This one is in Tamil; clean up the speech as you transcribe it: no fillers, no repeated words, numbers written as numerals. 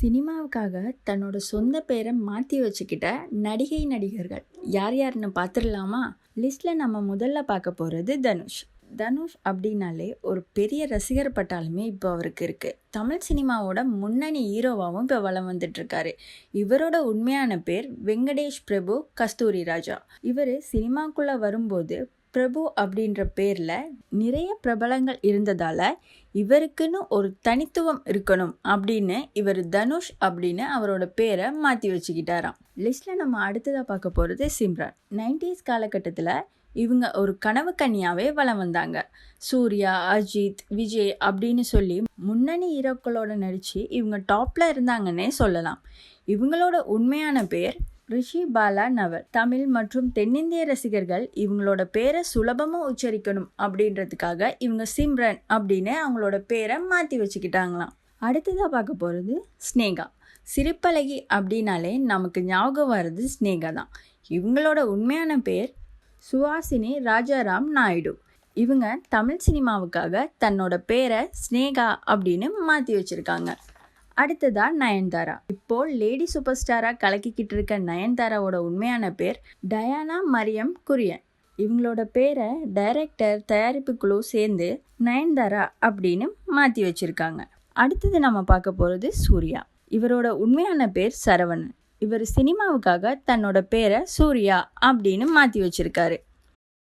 சினிமாவுக்காக தன்னோட சொந்த பேரை மாற்றி வச்சுக்கிட்ட நடிகை நடிகர்கள் யார் யாருன்னு பார்த்துடலாமா? லிஸ்ட்டில் நம்ம முதல்ல பார்க்க போகிறது தனுஷ். தனுஷ் அப்படின்னாலே ஒரு பெரிய ரசிகர் பட்டாலுமே இப்போ அவருக்கு இருக்குது. தமிழ் சினிமாவோட முன்னணி ஹீரோவாகவும் இப்போ வலம் வந்துட்டுருக்காரு. இவரோட உண்மையான பேர் வெங்கடேஷ் பிரபு கஸ்தூரி ராஜா. இவர் சினிமாக்குள்ளே வரும்போது பிரபு அப்படின்ற பேரில் நிறைய பிரபலங்கள் இருந்ததால் இவருக்குன்னு ஒரு தனித்துவம் இருக்கணும் அப்படின்னு இவர் தனுஷ் அப்படின்னு அவரோட பேரை மாற்றி வச்சுக்கிட்டாராம். லிஸ்ட்டில் நம்ம அடுத்ததாக பார்க்க போகிறது சிம்ரன். 90s காலகட்டத்தில் இவங்க ஒரு கனவு கன்னியாவே வலம் வந்தாங்க. சூர்யா, அஜித், விஜய் அப்படின்னு சொல்லி முன்னணி ஹீரோக்களோட நடித்து இவங்க டாப்பில் இருந்தாங்கன்னே சொல்லலாம். இவங்களோட உண்மையான பேர் ரிஷி பாலா நவல். தமிழ் மற்றும் தென்னிந்திய ரசிகர்கள் இவங்களோட பேரை சுலபமாக உச்சரிக்கணும் அப்படின்றதுக்காக இவங்க சிம்ரன் அப்படின்னு அவங்களோட பேரை மாற்றி வச்சுக்கிட்டாங்களாம். அடுத்ததாக பார்க்க போகிறது ஸ்னேகா. சிரிப்பழகி அப்படின்னாலே நமக்கு ஞாபகம் வர்றது ஸ்னேகா தான். இவங்களோட உண்மையான பேர் சுஹாசினி ராஜாராம் நாயுடு. இவங்க தமிழ் சினிமாவுக்காக தன்னோட பேரை ஸ்னேகா அப்படின்னு மாற்றி வச்சுருக்காங்க. அடுத்ததா நயன்தாரா. இப்போ லேடி சூப்பர் ஸ்டாராக கலக்கிக்கிட்டு இருக்க நயன்தாராவோட உண்மையான பேர் டயானா மரியம் குரியன். இவங்களோட பேரை டைரக்டர், தயாரிப்பு குழு சேர்ந்து நயன்தாரா அப்படின்னு மாற்றி வச்சுருக்காங்க. அடுத்தது நம்ம பார்க்க போகிறது சூர்யா. இவரோட உண்மையான பேர் சரவணன். இவர் சினிமாவுக்காக தன்னோட பேரை சூர்யா அப்படின்னு மாற்றி வச்சிருக்காரு.